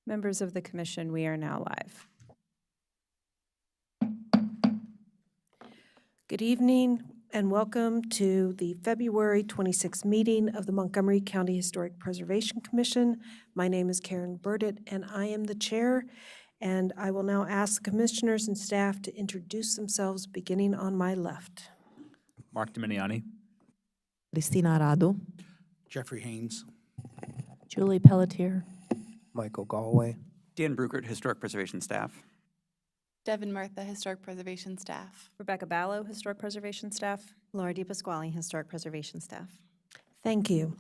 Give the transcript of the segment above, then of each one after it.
Members of the commission, we are now live. Good evening and welcome to the February 26th meeting of the Montgomery County Historic Preservation Commission. My name is Karen Burdett and I am the chair. And I will now ask the commissioners and staff to introduce themselves, beginning on my left. Mark Dominiani. Cristina Arado. Jeffrey Haynes. Julie Pelletier. Michael Galway. Dan Brugert, Historic Preservation Staff. Devin Martha, Historic Preservation Staff. Rebecca Ballo, Historic Preservation Staff. Laura DePasquale, Historic Preservation Staff. Thank you.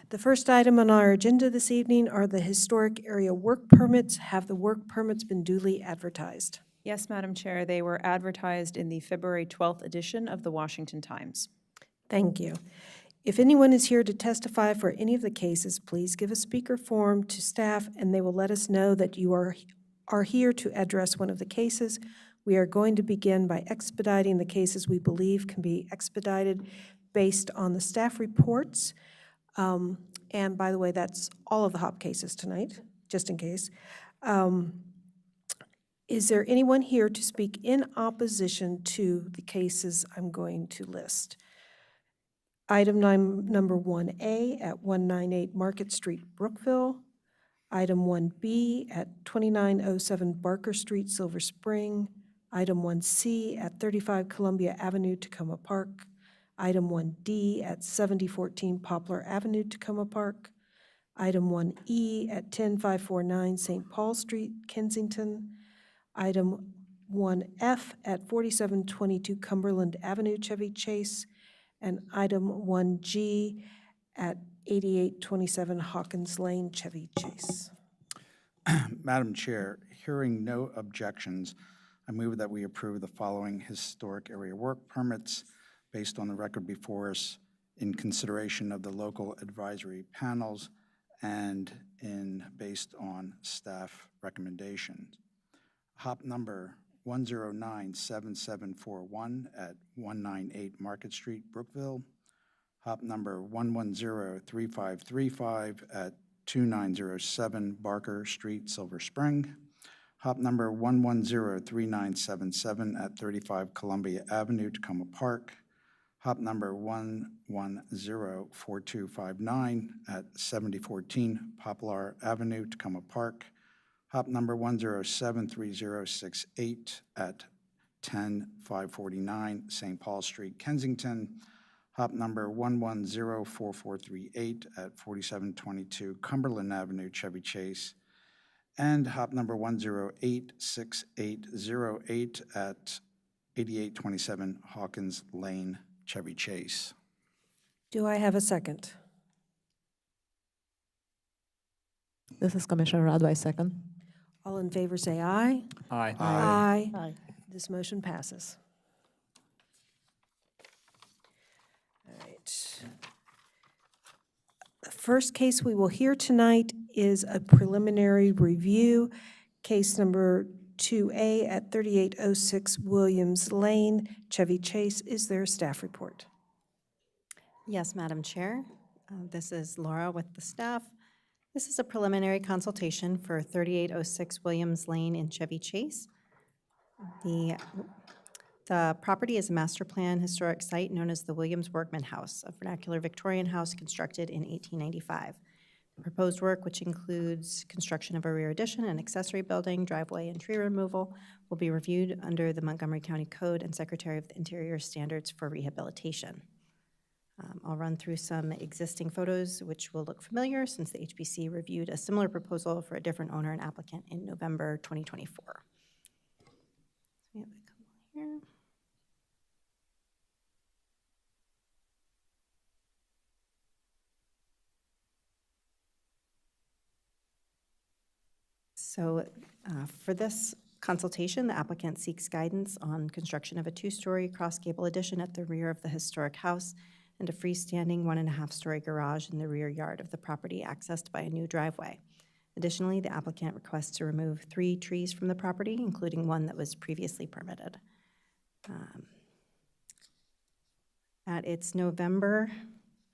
The first item on our agenda this evening are the historic area work permits. Have the work permits been duly advertised? Yes, Madam Chair, they were advertised in the February 12th edition of the Washington Times. Thank you. If anyone is here to testify for any of the cases, please give a speaker form to staff and they will let us know that you are here to address one of the cases. We are going to begin by expediting the cases we believe can be expedited based on the staff reports. And by the way, that's all of the HOP cases tonight, just in case. Is there anyone here to speak in opposition to the cases I'm going to list? Item number 1A at 198 Market Street, Brookville. Item 1B at 2907 Barker Street, Silver Spring. Item 1C at 35 Columbia Avenue, Tacoma Park. Item 1D at 7014 Poplar Avenue, Tacoma Park. Item 1E at 10549 St. Paul Street, Kensington. Item 1F at 4722 Cumberland Avenue, Chevy Chase. And item 1G at 8827 Hawkins Lane, Chevy Chase. Madam Chair, hearing no objections, I move that we approve the following historic area work permits based on the record before us in consideration of the local advisory panels and based on staff recommendations. HOP number 1097741 at 198 Market Street, Brookville. HOP number 1103535 at 2907 Barker Street, Silver Spring. HOP number 1103977 at 35 Columbia Avenue, Tacoma Park. HOP number 1104259 at 7014 Poplar Avenue, Tacoma Park. HOP number 1073068 at 10549 St. Paul Street, Kensington. HOP number 1104438 at 4722 Cumberland Avenue, Chevy Chase. And HOP number 1086808 at 8827 Hawkins Lane, Chevy Chase. Do I have a second? This is Commissioner Arado, I second. All in favor say aye. Aye. Aye. Aye. This motion passes. All right. The first case we will hear tonight is a preliminary review, case number 2A at 3806 Williams Lane, Chevy Chase. Is there a staff report? Yes, Madam Chair. This is Laura with the staff. This is a preliminary consultation for 3806 Williams Lane in Chevy Chase. The property is a master plan historic site known as the Williams Workman House, a vernacular Victorian house constructed in 1895. The proposed work, which includes construction of a rear addition, an accessory building, driveway, and tree removal, will be reviewed under the Montgomery County Code and Secretary of the Interior standards for rehabilitation. I'll run through some existing photos, which will look familiar since the HPC reviewed a similar proposal for a different owner and applicant in November 2024. We have a couple here. So for this consultation, the applicant seeks guidance on construction of a two-story cross-gable addition at the rear of the historic house and a freestanding 1.5-story garage in the rear yard of the property accessed by a new driveway. Additionally, the applicant requests to remove 3 trees from the property, including one that was previously permitted. At its November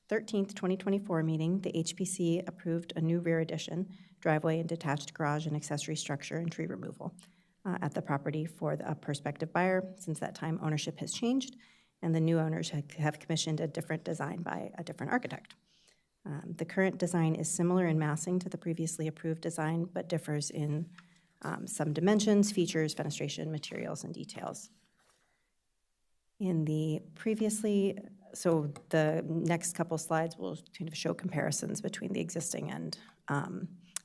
13th, 2024 meeting, the HPC approved a new rear addition, driveway and detached garage and accessory structure and tree removal at the property for a prospective buyer. Since that time, ownership has changed, and the new owners have commissioned a different design by a different architect. The current design is similar in massing to the previously approved design, but differs in some dimensions, features, fenestration, materials, and details. In the previously, so the next couple slides will kind of show comparisons between the existing and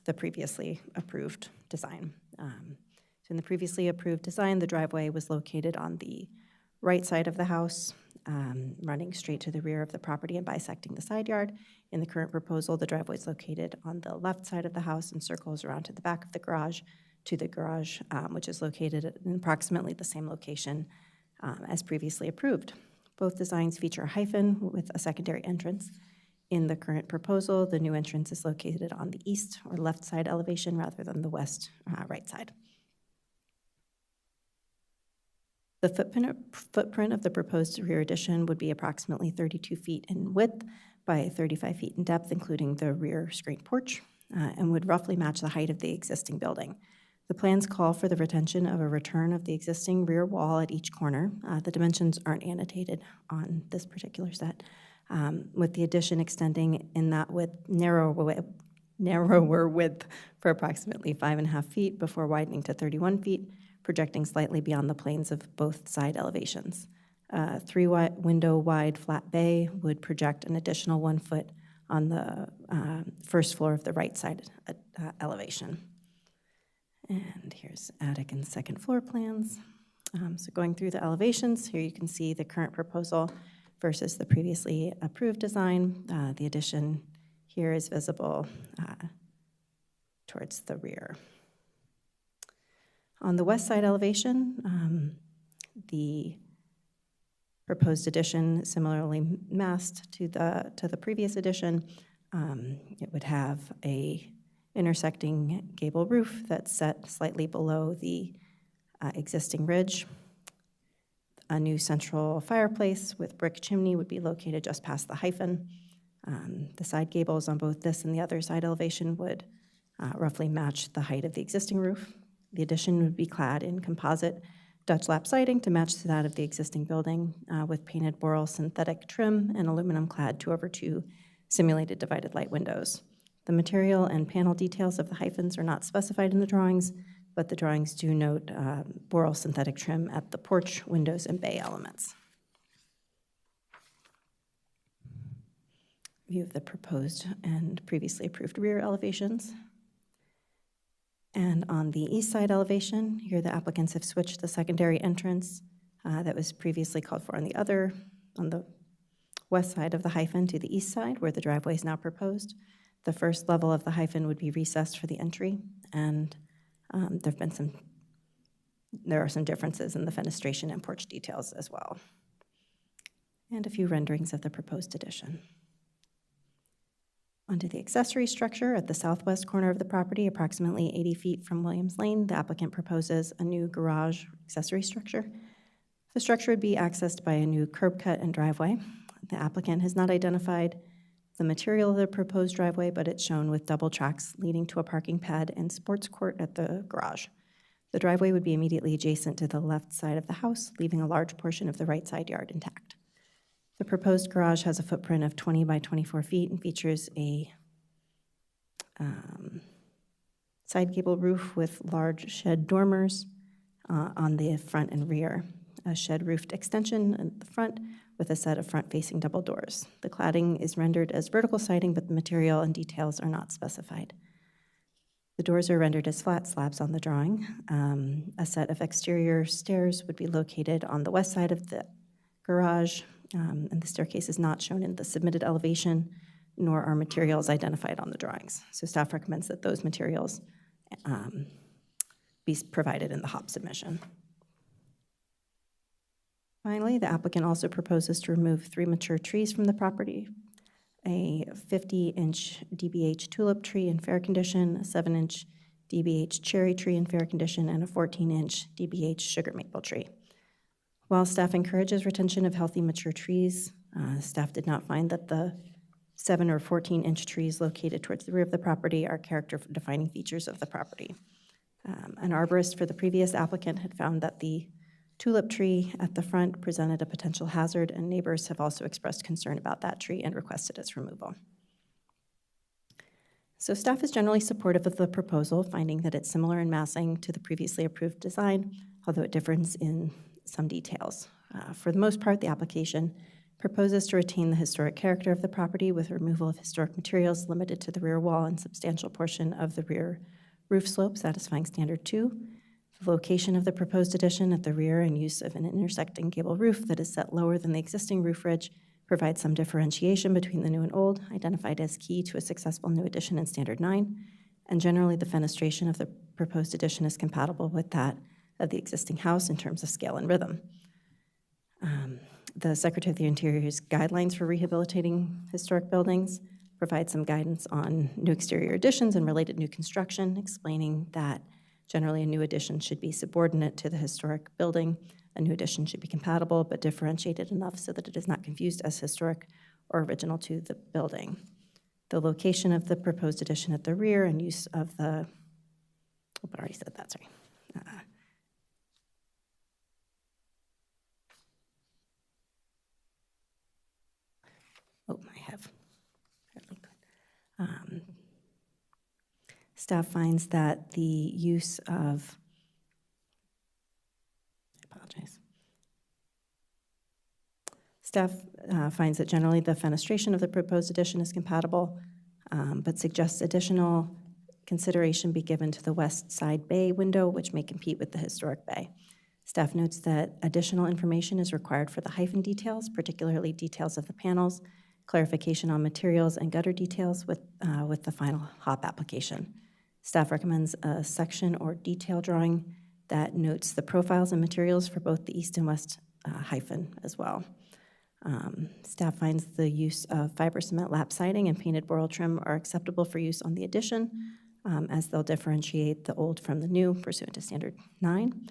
the previously approved design. So in the previously approved design, the driveway was located on the right side of the house, running straight to the rear of the property and bisecting the side yard. In the current proposal, the driveway is located on the left side of the house and circles around to the back of the garage, which is located at approximately the same location as previously approved. Both designs feature a hyphen with a secondary entrance. In the current proposal, the new entrance is located on the east or left side elevation rather than the west right side. The footprint of the proposed rear addition would be approximately 32 feet in width by 35 feet in depth, including the rear screen porch, and would roughly match the height of the existing building. The plans call for the retention of a return of the existing rear wall at each corner. The dimensions aren't annotated on this particular set, with the addition extending in that with narrower width for approximately 5.5 feet before widening to 31 feet, projecting slightly beyond the planes of both side elevations. 3-window wide flat bay would project an additional 1 foot on the first floor of the right side elevation. And here's attic and second floor plans. So going through the elevations, here you can see the current proposal versus the previously approved design. The addition here is visible towards the rear. On the west side elevation, the proposed addition similarly massed to the previous addition. It would have a intersecting gable roof that's set slightly below the existing ridge. A new central fireplace with brick chimney would be located just past the hyphen. The side gables on both this and the other side elevation would roughly match the height of the existing roof. The addition would be clad in composite Dutch lap siding to match that of the existing building with painted boral synthetic trim and aluminum clad 2/2 simulated divided light windows. The material and panel details of the hyphens are not specified in the drawings, but the drawings do note boral synthetic trim at the porch, windows, and bay elements. View of the proposed and previously approved rear elevations. And on the east side elevation, here the applicants have switched the secondary entrance that was previously called for on the west side of the hyphen to the east side, where the driveway is now proposed. The first level of the hyphen would be recessed for the entry, and there are some differences in the fenestration and porch details as well, and a few renderings of the proposed addition. Onto the accessory structure at the southwest corner of the property, approximately 80 feet from Williams Lane, the applicant proposes a new garage accessory structure. The structure would be accessed by a new curb cut and driveway. The applicant has not identified the material of the proposed driveway, but it's shown with double tracks leading to a parking pad and sports court at the garage. The driveway would be immediately adjacent to the left side of the house, leaving a large portion of the right side yard intact. The proposed garage has a footprint of 20 by 24 feet and features a side gable roof with large shed dormers on the front and rear, a shed roofed extension at the front with a set of front-facing double doors. The cladding is rendered as vertical siding, but the material and details are not specified. The doors are rendered as flat slabs on the drawing. A set of exterior stairs would be located on the west side of the garage, and the staircase is not shown in the submitted elevation, nor are materials identified on the drawings. So staff recommends that those materials be provided in the HOP submission. Finally, the applicant also proposes to remove 3 mature trees from the property: a 50-inch DBH tulip tree in fair condition, a 7-inch DBH cherry tree in fair condition, and a 14-inch DBH sugar maple tree. While staff encourages retention of healthy mature trees, staff did not find that the 7 or 14-inch trees located towards the rear of the property are character-defining features of the property. An arborist for the previous applicant had found that the tulip tree at the front presented a potential hazard, and neighbors have also expressed concern about that tree and requested its removal. So staff is generally supportive of the proposal, finding that it's similar in massing to the previously approved design, although it differs in some details. For the most part, the application proposes to retain the historic character of the property with removal of historic materials limited to the rear wall and substantial portion of the rear roof slope, satisfying standard 2. The location of the proposed addition at the rear and use of an intersecting gable roof that is set lower than the existing roof ridge provides some differentiation between the new and old, identified as key to a successful new addition in standard 9. And generally, the fenestration of the proposed addition is compatible with that of the existing house in terms of scale and rhythm. The Secretary of the Interior's guidelines for rehabilitating historic buildings provide some guidance on new exterior additions and related new construction, explaining that generally a new addition should be subordinate to the historic building. A new addition should be compatible but differentiated enough so that it is not confused as historic or original to the building. The location of the proposed addition at the rear and use of the, oh, I already said that, sorry. I have. Staff finds that the use of, I apologize. Staff finds that generally the fenestration of the proposed addition is compatible, but suggests additional consideration be given to the west side bay window, which may compete with the historic bay. Staff notes that additional information is required for the hyphen details, particularly details of the panels, clarification on materials and gutter details with the final HOP application. Staff recommends a section or detail drawing that notes the profiles and materials for both the east and west hyphen as well. Staff finds the use of fiber cement lap siding and painted boral trim are acceptable for use on the addition, as they'll differentiate the old from the new pursuant to standard 9.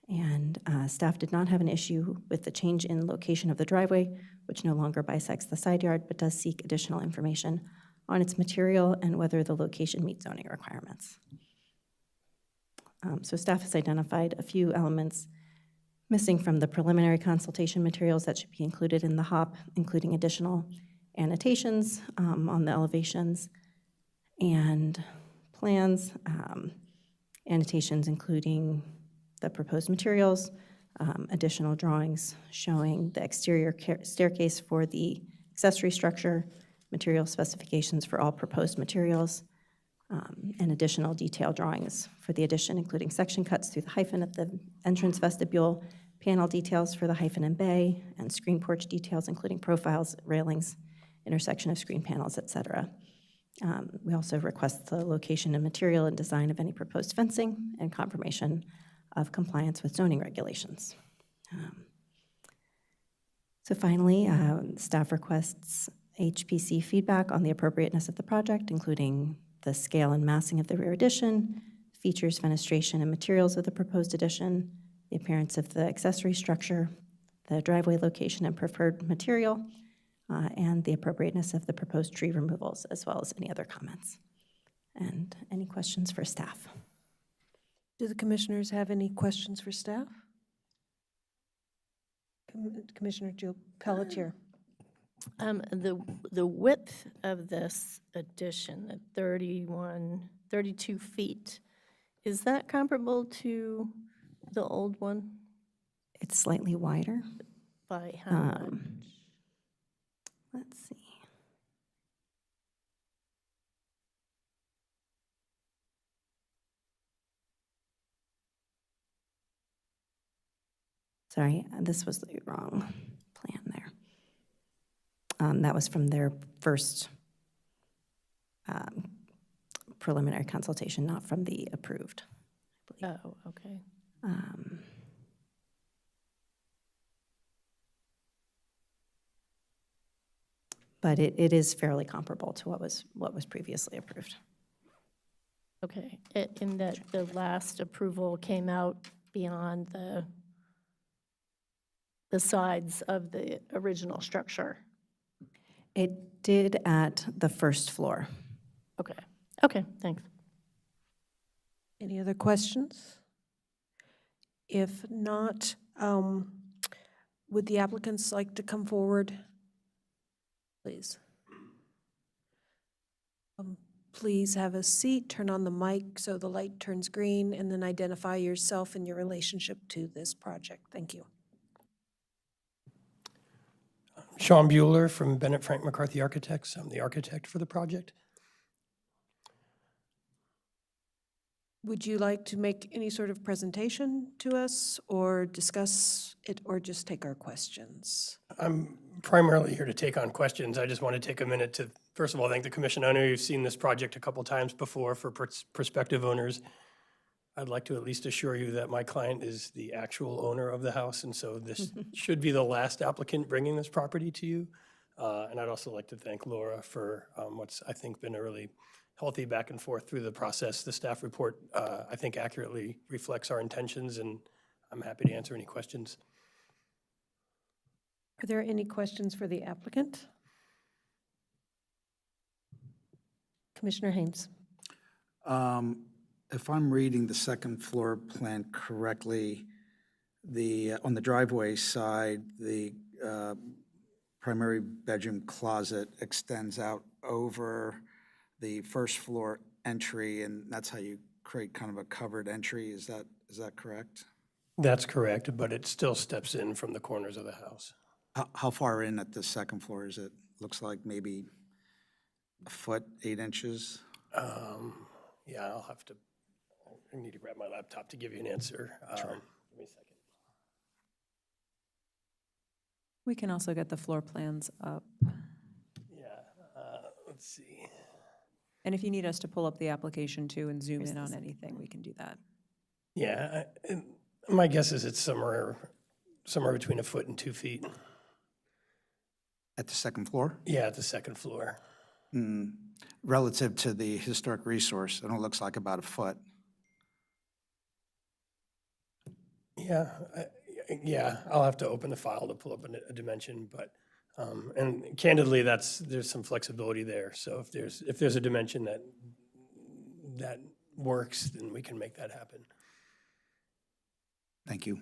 And staff did not have an issue with the change in location of the driveway, which no longer bisects the side yard, but does seek additional information on its material and whether the location meets zoning requirements. So staff has identified a few elements missing from the preliminary consultation materials that should be included in the HOP, including additional annotations on the elevations and plans, annotations including the proposed materials, additional drawings showing the exterior staircase for the accessory structure, material specifications for all proposed materials, and additional detail drawings for the addition, including section cuts through the hyphen at the entrance vestibule, panel details for the hyphen and bay, and screen porch details, including profiles, railings, intersection of screen panels, etc. We also request the location and material and design of any proposed fencing and confirmation of compliance with zoning regulations. So finally, staff requests HPC feedback on the appropriateness of the project, including the scale and massing of the rear addition, features, fenestration, and materials of the proposed addition, the appearance of the accessory structure, the driveway location and preferred material, and the appropriateness of the proposed tree removals, as well as any other comments. And any questions for staff? Do the commissioners have any questions for staff? Commissioner Jill Pelletier. The width of this addition, the 32 feet, is that comparable to the old one? It's slightly wider. By how much? Let's see. Sorry, this was the wrong plan there. That was from their first preliminary consultation, not from the approved, I believe. Oh, okay. But it is fairly comparable to what was previously approved. Okay, in that the last approval came out beyond the sides of the original structure. It did at the first floor. Okay, okay, thanks. Any other questions? If not, would the applicants like to come forward? Please. Please have a seat, turn on the mic so the light turns green, and then identify yourself and your relationship to this project. Thank you. Sean Bueller from Bennett Frank McCarthy Architects. I'm the architect for the project. Would you like to make any sort of presentation to us, or discuss it, or just take our questions? I'm primarily here to take on questions. I just want to take a minute to, first of all, thank the commission. I know you've seen this project a couple times before for prospective owners. I'd like to at least assure you that my client is the actual owner of the house, and so this should be the last applicant bringing this property to you. And I'd also like to thank Laura for what's, I think, been a really healthy back and forth through the process. The staff report, I think, accurately reflects our intentions, and I'm happy to answer any questions. Are there any questions for the applicant? Commissioner Haynes. If I'm reading the second floor plan correctly, on the driveway side, the primary bedroom closet extends out over the first floor entry, and that's how you create kind of a covered entry. Is that correct? That's correct, but it still steps in from the corners of the house. How far in at the second floor is it? Looks like maybe a foot, 8 inches? Yeah, I need to grab my laptop to give you an answer. Give me a second. We can also get the floor plans up. Yeah, let's see. And if you need us to pull up the application too and zoom in on anything, we can do that. Yeah, my guess is it's somewhere between a foot and 2 feet. At the second floor? Yeah, at the second floor. Relative to the historic resource, it looks like about a foot. Yeah, I'll have to open the file to pull up a dimension, but, and candidly, there's some flexibility there. So if there's a dimension that works, then we can make that happen. Thank you.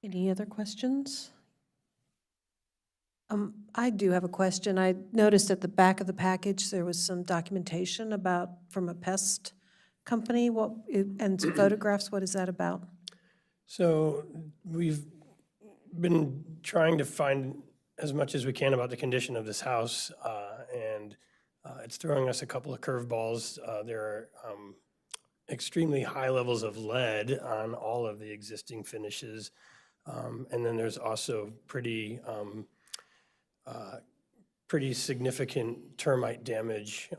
Any other questions? I do have a question. I noticed at the back of the package, there was some documentation from a pest company, and some photographs. What is that about? So we've been trying to find as much as we can about the condition of this house, and it's throwing us a couple of curveballs. There are extremely high levels of lead on all of the existing finishes, and then there's also pretty significant termite damage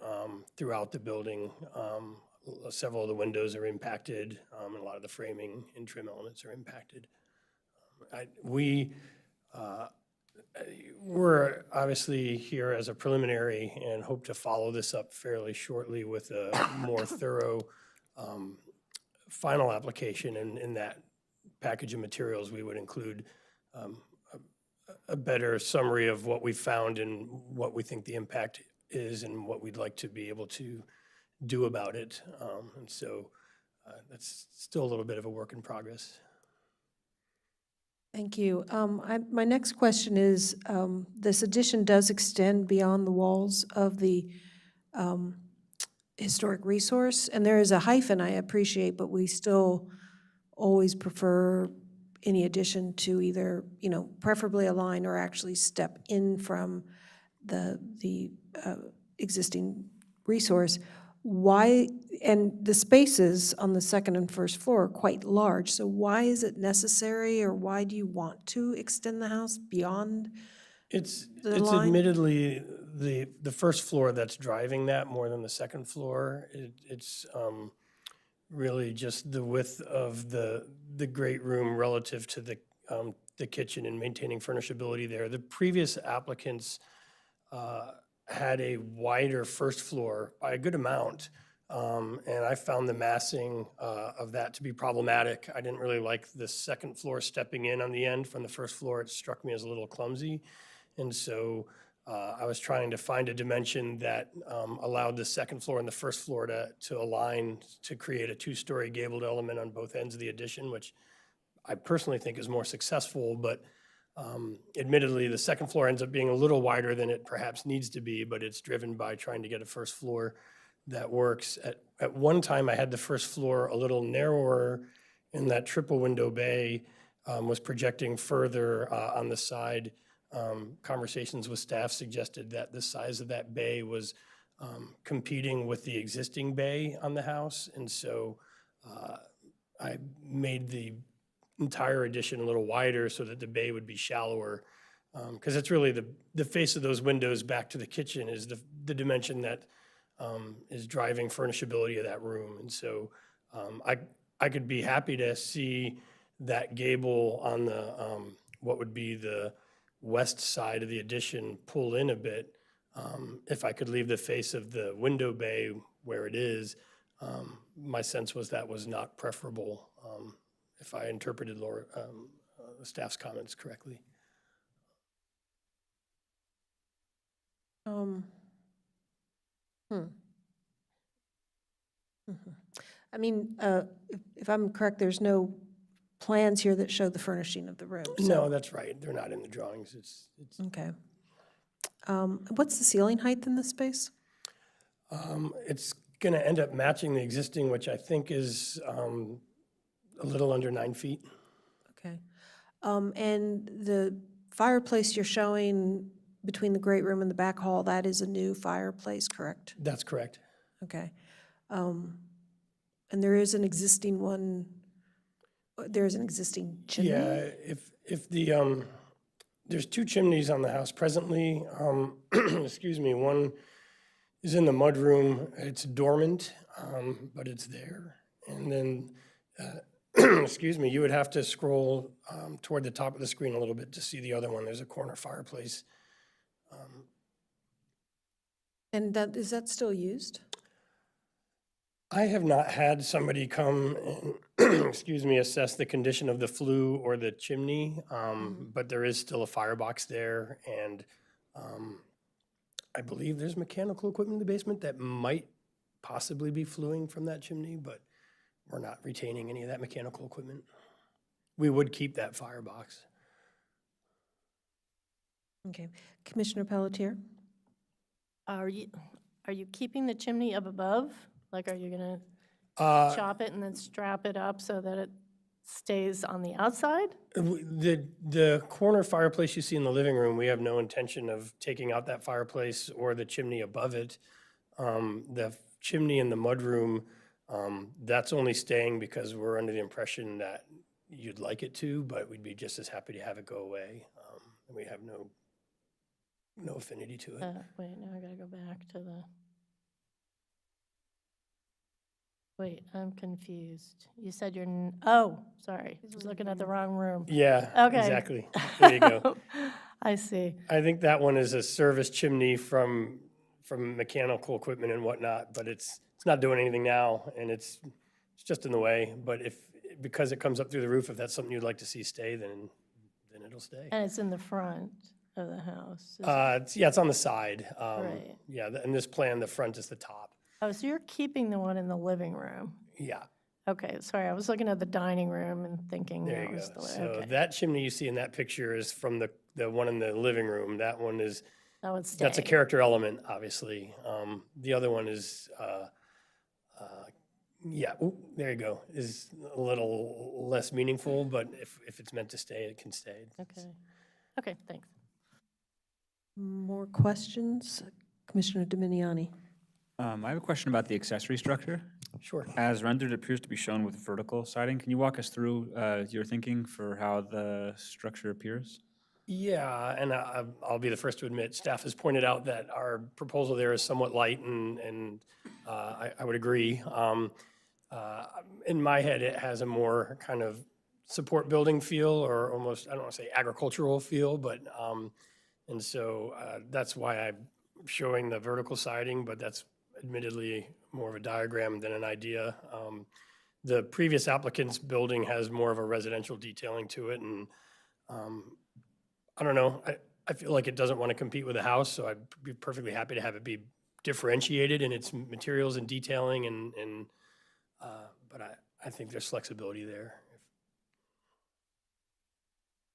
throughout the building. Several of the windows are impacted, and a lot of the framing and trim elements are impacted. We're obviously here as a preliminary and hope to follow this up fairly shortly with a more thorough final application. And in that package of materials, we would include a better summary of what we found and what we think the impact is and what we'd like to be able to do about it. And so that's still a little bit of a work in progress. Thank you. My next question is, this addition does extend beyond the walls of the historic resource, and there is a hyphen I appreciate, but we still always prefer any addition to either, preferably a line or actually step in from the existing resource. Why, and the spaces on the second and first floor are quite large, so why is it necessary, or why do you want to extend the house beyond It's line? admittedly the first floor that's driving that more than the second floor. It's really just the width of the great room relative to the kitchen and maintaining furnishability there. The previous applicants had a wider first floor by a good amount, and I found the massing of that to be problematic. I didn't really like the second floor stepping in on the end from the first floor. It struck me as a little clumsy, and so I was trying to find a dimension that allowed the second floor and the first floor to align to create a two-story gabled element on both ends of the addition, which I personally think is more successful, but admittedly, the second floor ends up being a little wider than it perhaps needs to be, but it's driven by trying to get a first floor that works. At one time, I had the first floor a little narrower, and that triple window bay was projecting further on the side. Conversations with staff suggested that the size of that bay was competing with the existing bay on the house, and so I made the entire addition a little wider so that the bay would be shallower. Because it's really the face of those windows back to the kitchen is the dimension that is driving furnishability of that room. And so I could be happy to see that gable on the, what would be the west side of the addition pull in a bit. If I could leave the face of the window bay where it is, my sense was that was not preferable, if I interpreted the staff's comments correctly. I mean, if I'm correct, there's no plans here that show the furnishing of the room. so- No, that's right. They're not in the drawings. It's Okay. What's the ceiling height in this space? It's going to end up matching the existing, which I think is a little under 9 feet. Okay. And the fireplace you're showing between the great room and the back hall, that is a new fireplace, correct? That's correct. Okay. And there is an existing one, there's an existing chimney? Yeah, if the, there's 2 chimneys on the house presently. Excuse me, one is in the mudroom. It's dormant, but it's there. And then, excuse me, you would have to scroll toward the top of the screen a little bit to see the other one. There's a corner fireplace. And that, is that still used? I have not had somebody come and, excuse me, assess the condition of the flue or the chimney, but there is still a firebox there, and I believe there's mechanical equipment in the basement that might possibly be fluing from that chimney, but we're not retaining any of that mechanical equipment. We would keep that firebox. Okay. Commissioner Pelletier? Are you keeping the chimney up above? Like, are you gonna chop it and then strap it up so that it stays on the outside? The corner fireplace you see in the living room, we have no intention of taking out that fireplace or the chimney above it. The chimney in the mudroom, that's only staying because we're under the impression that you'd like it to, but we'd be just as happy to have it go away. And we have no affinity to it. Wait, now I gotta go back to the. Wait, I'm confused. You said oh, sorry, I was looking at the wrong room. Yeah, Okay. exactly. There you go. I see. I think that one is a service chimney from mechanical equipment and whatnot, but it's not doing anything now, and it's just in the way. But because it comes up through the roof, if that's something you'd like to see stay, then it'll stay. And it's in the front of the house. It's on the side. Right. Yeah, in this plan, the front is the top. Oh, so you're keeping the one in the living room? Yeah, Okay, sorry, I was looking at the dining room and thinking there that you was go. the, So okay. that chimney you see in that picture is from the one in the living room. That one is, That would stay. that's a character element, obviously. The other one is, yeah, there you go, is a little less meaningful, but if it's meant to stay, it can stay. Okay, okay, thanks. More questions? Commissioner Dominiani? I have a question about the accessory structure. Sure. As rendered, it appears to be shown with vertical siding. Can you walk us through your thinking for how the structure appears? Yeah, and I'll be the first to admit, staff has pointed out that our proposal there is somewhat light, and I would agree. In my head, it has a more kind of support building feel, or almost, I don't want to say agricultural feel, but, and so that's why I'm showing the vertical siding, but that's admittedly more of a diagram than an idea. The previous applicant's building has more of a residential detailing to it, and I don't know, I feel like it doesn't want to compete with a house, so I'd be perfectly happy to have it be differentiated in its materials and detailing but I think there's flexibility there.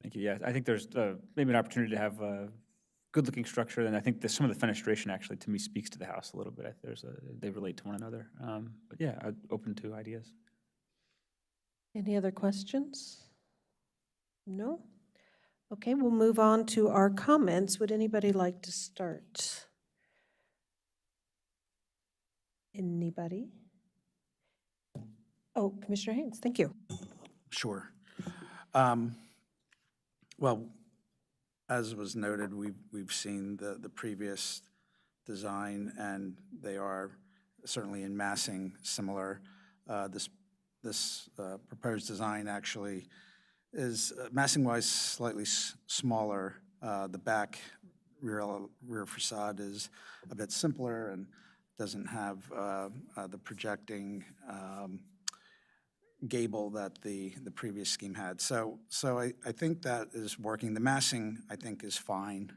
Thank you. Yeah, I think there's maybe an opportunity to have a good-looking structure, and I think that some of the fenestration actually, to me, speaks to the house a little bit. They relate to one another. But yeah, I'm open to ideas. Any other questions? No? Okay, we'll move on to our comments. Would anybody like to start? Anybody? Oh, Commissioner Haynes, thank you. Sure. Well, as was noted, we've seen the previous design, and they are certainly in massing similar. This proposed design actually is massing-wise slightly smaller. The back rear facade is a bit simpler and doesn't have the projecting gable that the previous scheme had. So I think that is working. The massing, I think, is fine.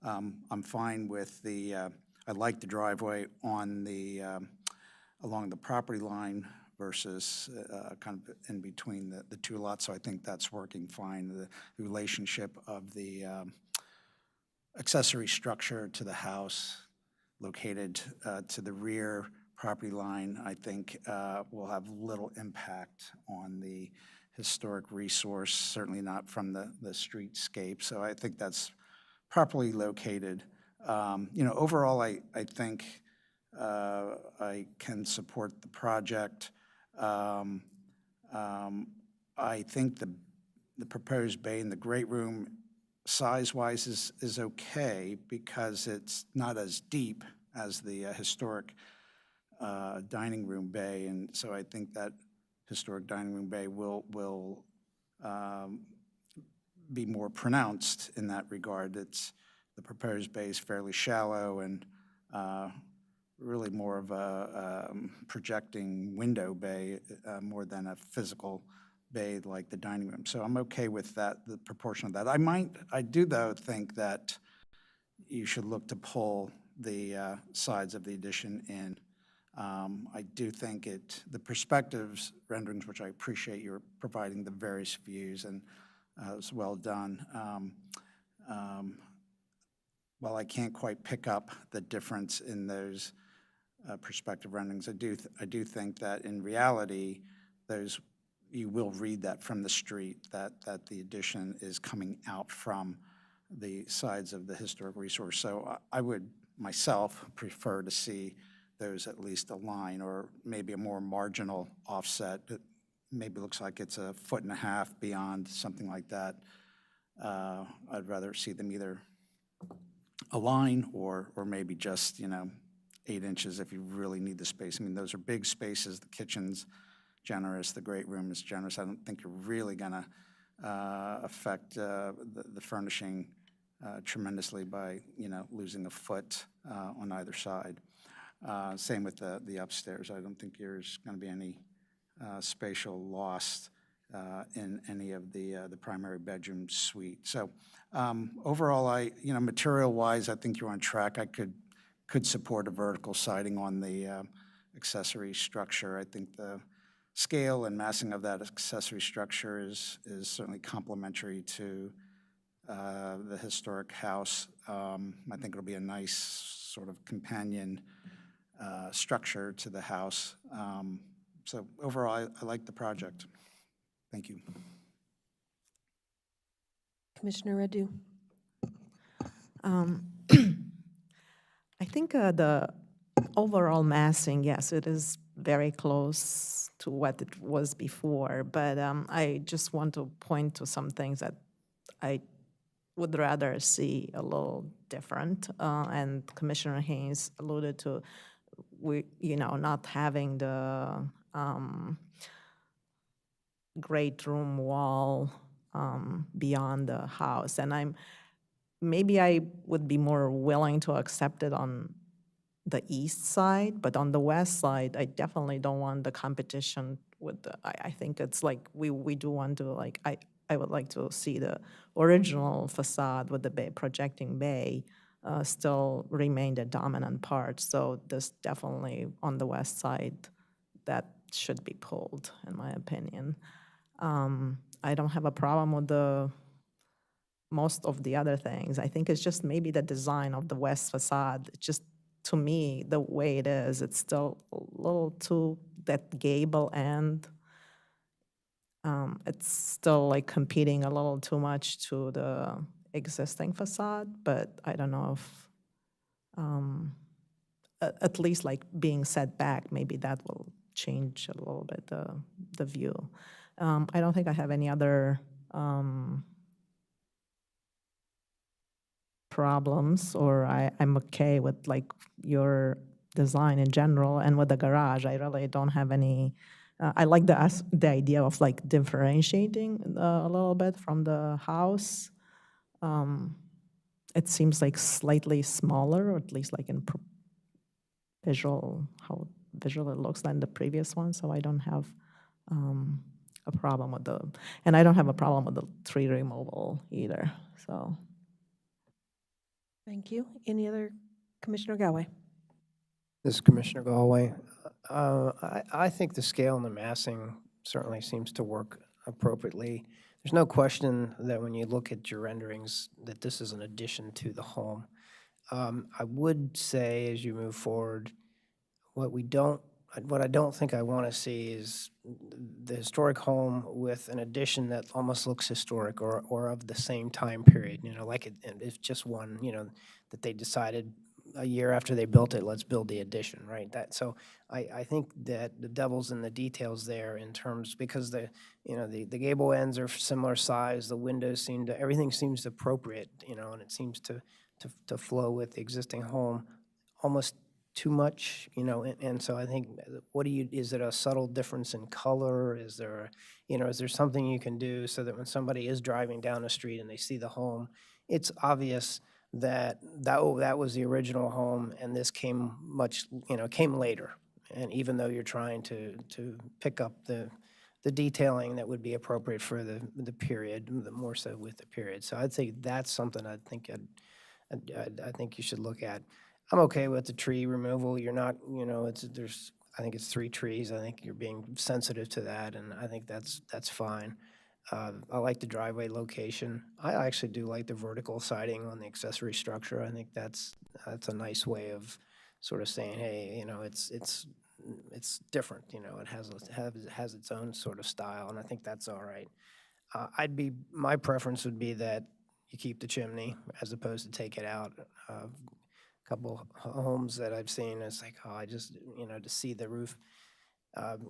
I'm fine with I like the driveway on along the property line versus kind of in between the two lots, so I think that's working fine. The relationship of the accessory structure to the house located to the rear property line, I think will have little impact on the historic resource, certainly not from the streetscape, so I think that's properly located. Overall, I think I can support the project. I think the proposed bay in the great room size-wise is okay because it's not as deep as the historic dining room bay, and so I think that historic dining room bay will be more pronounced in that regard. The proposed bay is fairly shallow and really more of a projecting window bay more than a physical bay like the dining room. So I'm okay with that, the proportion of that. I do though think that you should look to pull the sides of the addition in. I do think the perspectives renderings, which I appreciate you're providing the various views, and it's well done. While I can't quite pick up the difference in those perspective renderings, I do think that in reality, you will read that from the street, that the addition is coming out from the sides of the historic resource. So I would myself prefer to see those at least align, or maybe a more marginal offset. It maybe looks like it's 1.5 feet beyond, something like that. I'd rather see them either align or maybe just 8 inches if you really need the space. I mean, those are big spaces. The kitchen's generous, the great room is generous. I don't think you're really going to affect the furnishing tremendously by losing a foot on either side. Same with the upstairs. I don't think there's going to be any spatial loss in any of the primary bedroom suite. So overall, material-wise, I think you're on track. I could support a vertical siding on the accessory structure. I think the scale and massing of that accessory structure is certainly complementary to the historic house. I think it'll be a nice sort of companion structure to the house. So overall, I like the project. Thank you. Commissioner Radu. I think the overall massing, yes, it is very close to what it was before, but I just want to point to some things that I would rather see a little different. And Commissioner Haynes alluded to, not having the great room wall beyond the house. And maybe I would be more willing to accept it on the east side, but on the west side, I definitely don't want the competition with I think it's like we do want to, I would like to see the original facade with the bay, projecting bay still remain the dominant part. So this definitely on the west side, that should be pulled, in my opinion. I don't have a problem with most of the other things. I think it's just maybe the design of the west facade. It's just, to me, the way it is, it's still a little too, that gable end, it's still like competing a little too much to the existing facade, but I don't know if, at least like being set back, maybe that will change a little bit the view. I don't think I have any other problems, or I'm okay with like your design in general, and with the garage, I really don't have any, I like the idea of like differentiating a little bit from the house. It seems like slightly smaller, or at least like in how visual it looks than the previous one, so I don't have a problem with and I don't have a problem with the tree removal either, so. Thank you. Any other, Commissioner Galway? This is Commissioner Galway. I think the scale and the massing certainly seems to work appropriately. There's no question that when you look at your renderings, that this is an addition to the home. I would say, as you move forward, what I don't think I want to see is the historic home with an addition that almost looks historic or of the same time period, like it's just one, that they decided a year after they built it, let's build the addition, right? So I think that the devil's in the details there in terms, because the gable ends are similar size, the windows everything seems appropriate, and it seems to flow with the existing home almost too much, and so I think, is it a subtle difference in color? Is there something you can do so that when somebody is driving down the street and they see the home, it's obvious that was the original home and this came came later. And even though you're trying to pick up the detailing that would be appropriate for the period, more so with the period. So I'd say that's something I think you should look at. I'm okay with the tree removal. You're not, I think it's 3 trees. I think you're being sensitive to that, and I think that's fine. I like the driveway location. I actually do like the vertical siding on the accessory structure. I think that's a nice way of sort of saying, hey, it's different. It has its own sort of style, and I think that's all right. My preference would be that you keep the chimney as opposed to take it out. Couple homes that I've seen, it's like, I just, to see the roof,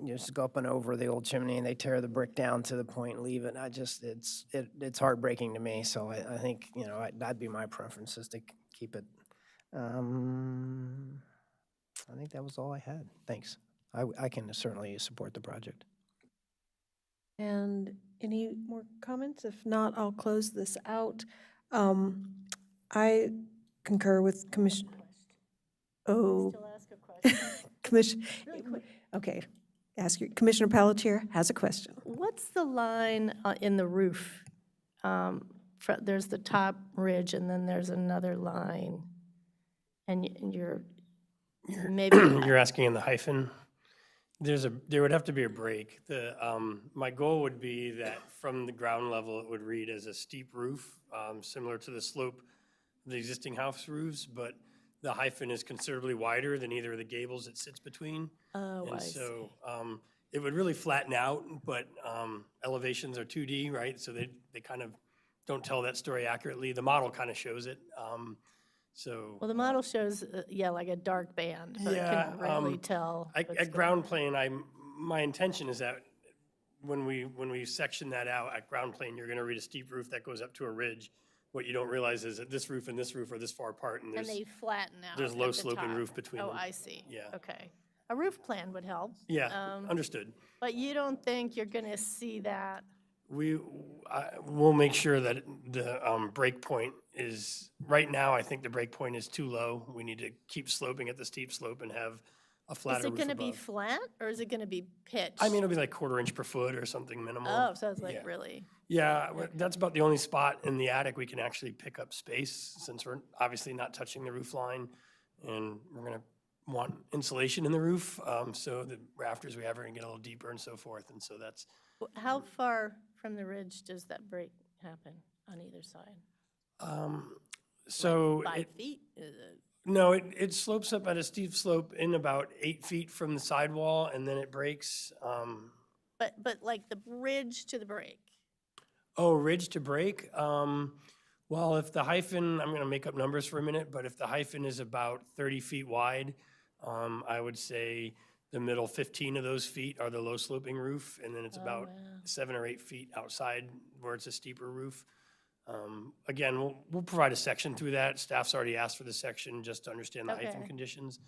just go up and over the old chimney and they tear the brick down to the point and leave it. It's heartbreaking to me. So I think, that'd be my preference, is to keep it. I think that was all I had. Thanks. I can certainly support the project. And any more comments? If not, I'll close this out. I concur with Commissioner. Oh. Still ask a question? Commission. Okay. Commissioner Pelletier has a question. What's the line in the roof? There's the top ridge, and then there's another line. And you're maybe... You're asking in the hyphen? There would have to be a break. My goal would be that from the ground level, it would read as a steep roof, similar to the slope of the existing house roofs, but the hyphen is considerably wider than either of the gables it sits between. Oh, and I so it would really flatten out, but elevations are 2D, right? So they kind of don't tell that story accurately. The model kind of shows it. Well, the model shows, like a dark band, but it couldn't really tell. At ground plane, my intention is that when we section that out at ground plane, you're going to read a steep roof that goes up to a ridge. What you don't realize is that this roof are this far apart, and they flatten out. There's at low the sloping top. roof between them. Oh, I see. Yeah. Okay. A roof plan would help. Yeah, understood. But you don't think you're going to see that? We'll make sure that the break point is, right now, I think the break point is too low. We need to keep sloping at the steep slope and have a flatter Is it roof going to be above. flat or is it going to be pitched? I mean, it'll be like 1/4 inch per foot or something minimal. Oh, so it's like Yeah. really, Yeah, that's about the only spot in the attic we can actually pick up space, since we're obviously not touching the roof line. And we're gonna want insulation in the roof, so the rafters we have are gonna get a little deeper and so forth, and so that's, how far from the ridge does that break happen on either side? so. 5 it- feet? Is it? No, it slopes up at a steep slope in about 8 feet from the sidewall, and then it breaks. But like the ridge to the break? Oh, ridge to break? Well, if the hyphen, I'm gonna make up numbers for a minute, but if the hyphen is about 30 feet wide, I would say the middle 15 of those feet are the low sloping roof, and then it's about wow. 7 or 8 feet outside where it's a steeper roof. Again, we'll provide a section through that. Staff's already asked for the section just to understand the hyphen Okay. conditions,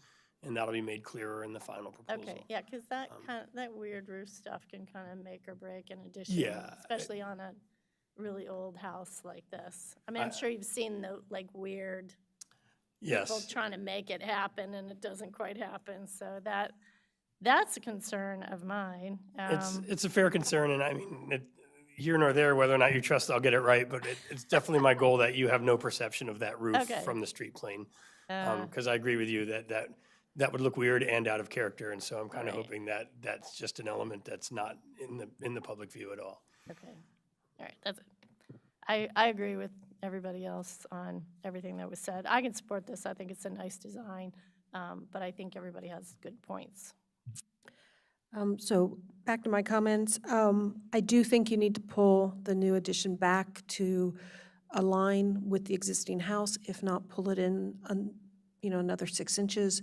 and that'll be made clearer in the final proposal. Okay, yeah, because that that weird roof stuff can kind of make or break an addition. Yeah, Especially on a really old house like this. I mean, I'm sure you've seen the like weird people Yes. trying to make it happen and it doesn't quite happen. So that's a concern of mine. It's a fair concern, and I mean, here nor there whether or not you trust I'll get it right, but it's definitely my goal that you have no perception of that roof Okay. from the street plane. Uh, Because I agree with you that would look weird and out of character, and so I'm kind of Right. hoping that that's just an element that's not in the public view at all. Okay, all right, that's it. I agree with everybody else on everything that was said. I can support this. I think it's a nice design, but I think everybody has good points. So back to my comments. I do think you need to pull the new addition back to align with the existing house, if not pull it in, another 6 inches,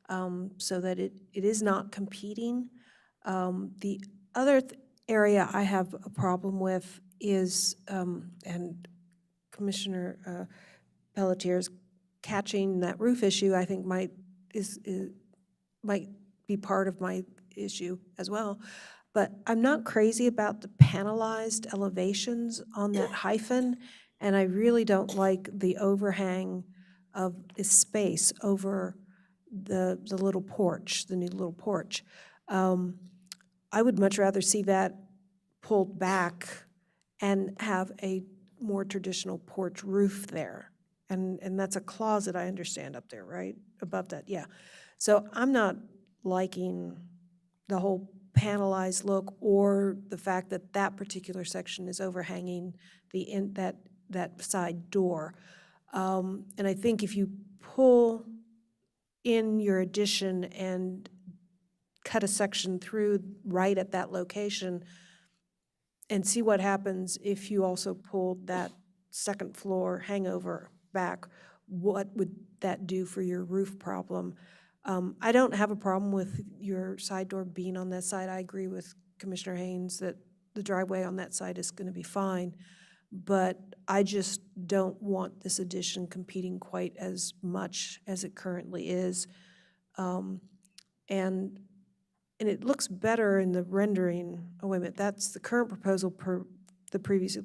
so that it is not competing. The other area I have a problem with is, and Commissioner Pelletier's catching that roof issue, I think might be part of my issue as well. But I'm not crazy about the panelized elevations on that hyphen, and I really don't like the overhang of the space over the little porch, the new little porch. I would much rather see that pulled back and have a more traditional porch roof there. And that's a closet, I understand, up there, right? Above that, yeah. So I'm not liking the whole panelized look or the fact that that particular section is overhanging that side door. And I think if you pull in your addition and cut a section through right at that location and see what happens if you also pulled that second floor hangover back, what would that do for your roof problem? I don't have a problem with your side door being on that side. I agree with Commissioner Haynes that the driveway on that side is going to be fine, but I just don't want this addition competing quite as much as it currently is. And it looks better in the rendering. Oh, wait a minute, that's the current proposal per the previous.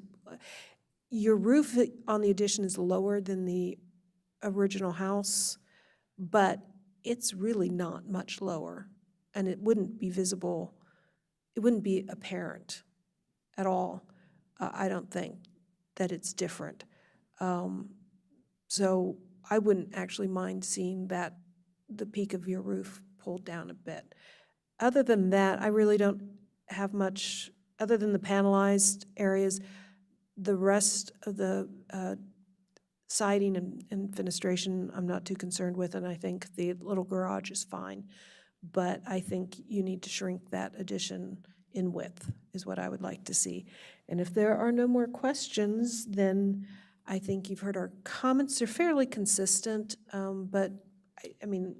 Your roof on the addition is lower than the original house, but it's really not much lower, and it wouldn't be visible, it wouldn't be apparent at all, I don't think, that it's different. So I wouldn't actually mind seeing that, the peak of your roof pulled down a bit. Other than that, I really don't have much, other than the panelized areas, the rest of the siding and fenestration, I'm not too concerned with, and I think the little garage is fine. But I think you need to shrink that addition in width, is what I would like to see. And if there are no more questions, then I think you've heard our comments. They're fairly consistent, but I mean,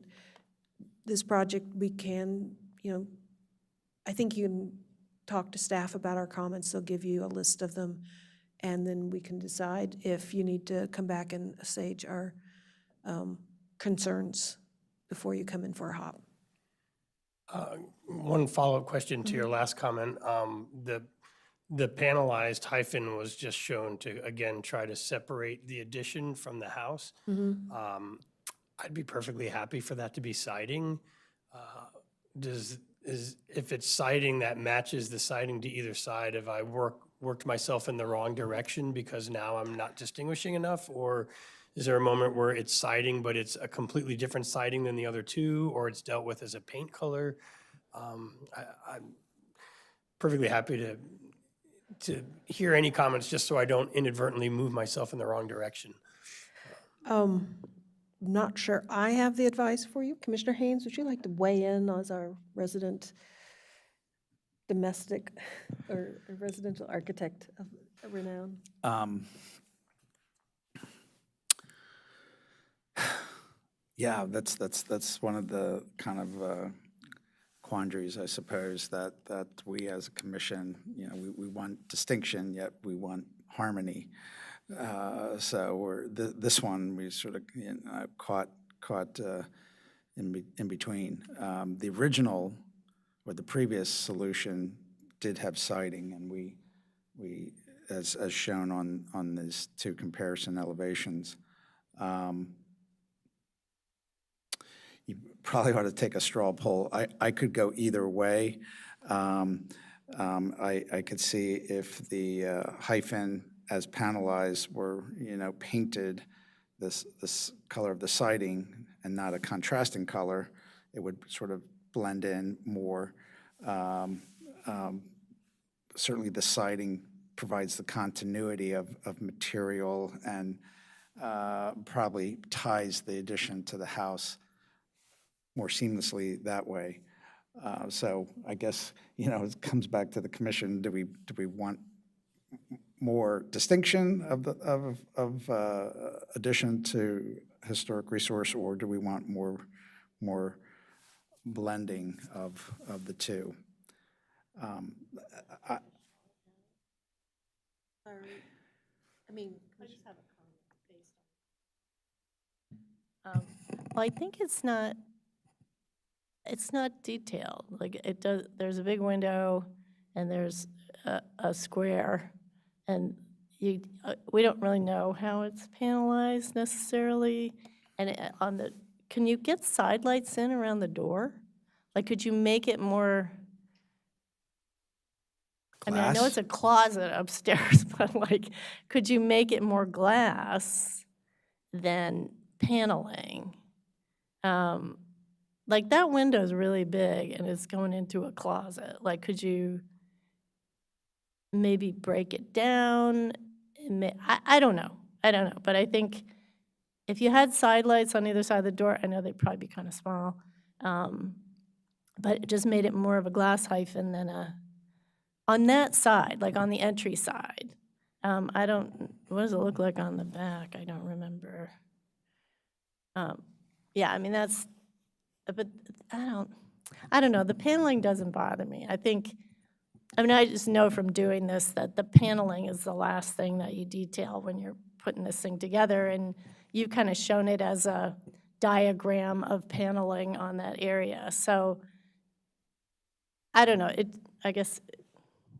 this project, we can, I think you can talk to staff about our comments. They'll give you a list of them, and then we can decide if you need to come back and assuage our concerns before you come in for a hop. One follow-up question to your last comment. The panelized hyphen was just shown to, again, try to separate the addition from the house. I'd be perfectly happy for that to be siding. If it's siding that matches the siding to either side, have I worked myself in the wrong direction because now I'm not distinguishing enough? Or is there a moment where it's siding, but it's a completely different siding than the other two, or it's dealt with as a paint color? I'm perfectly happy to hear any comments, just so I don't inadvertently move myself in the wrong direction. Not sure I have the advice for you. Commissioner Haynes, would you like to weigh in as our resident domestic or residential architect of renown? Yeah, that's one of the kind of quandaries, I suppose, that we as a commission, we want distinction, yet we want harmony. So this one, we sort of caught in between. The original or the previous solution did have siding, and we as shown on these two comparison elevations. You probably ought to take a straw poll. I could go either way. I could see if the hyphen as panelized were, painted this color of the siding and not a contrasting color, it would sort of blend in more. Certainly the siding provides the continuity of material and probably ties the addition to the house more seamlessly that way. So I guess, it comes back to the commission. Do we want more distinction of addition to historic resource, or do we want more blending of the two? Well, I think it's not detailed. Like it does, there's a big window and there's a square, and we don't really know how it's panelized necessarily. And can you get side lights in around the door? Like, could you make it more? I mean, I know Glass? it's a closet upstairs, but like, could you make it more glass than paneling? Like that window is really big and it's going into a closet. Like, could you maybe break it down? I don't know. But I think if you had side lights on either side of the door, I know they'd probably be kind of small, but it just made it more of a glass hyphen than on that side, like on the entry side. What does it look like on the back? I don't remember. Yeah, I mean, but I don't know. The paneling doesn't bother me. I just know from doing this that the paneling is the last thing that you detail when you're putting this thing together, and you've kind of shown it as a diagram of paneling on that area. So I don't know. I guess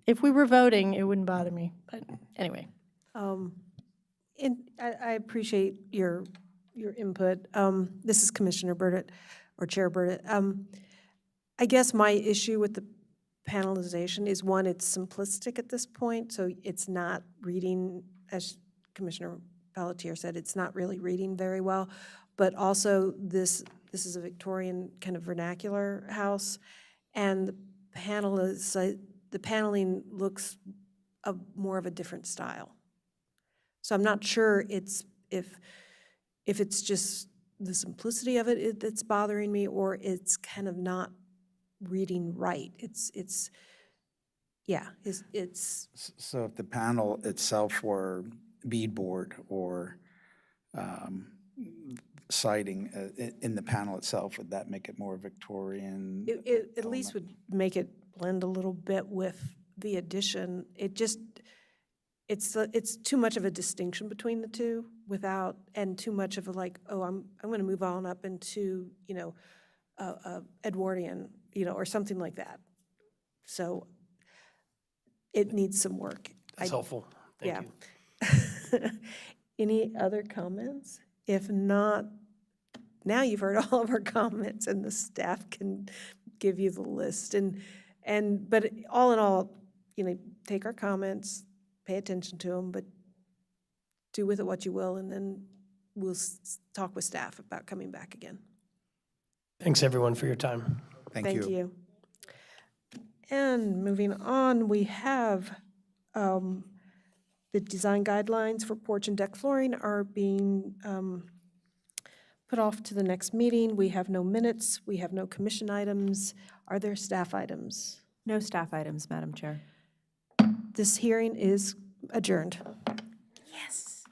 if we were voting, it wouldn't bother me. But anyway. I appreciate your input. This is Commissioner Burdett, or Chair Burdett. I guess my issue with the panelization is, one, it's simplistic at this point, so it's not reading, as Commissioner Pelletier said, it's not really reading very well. But also, this is a Victorian kind of vernacular house, and the paneling looks more of a different style. So I'm not sure if it's just the simplicity of it that's bothering me, or it's kind of not reading right. It's So if the panel itself were beadboard or siding in the panel itself, would that make it more Victorian? It at least would make it blend a little bit with the addition. It's too much of a distinction between the two and too much of a like, oh, I'm going to move on up into, Edwardian, or something like that. So it needs some work. That's helpful. Thank you. Any other comments? If not, now you've heard all of our comments, and the staff can give you the list. But all in all, take our comments, pay attention to them, but do with it what you will, and then we'll talk with staff about coming back again. Thanks, everyone, for your time. Thank you. And moving on, we have the design guidelines for porch and deck flooring are being put off to the next meeting. We have no minutes. We have no commission items. Are there staff items? No staff items, Madam Chair. This hearing is adjourned. Yes.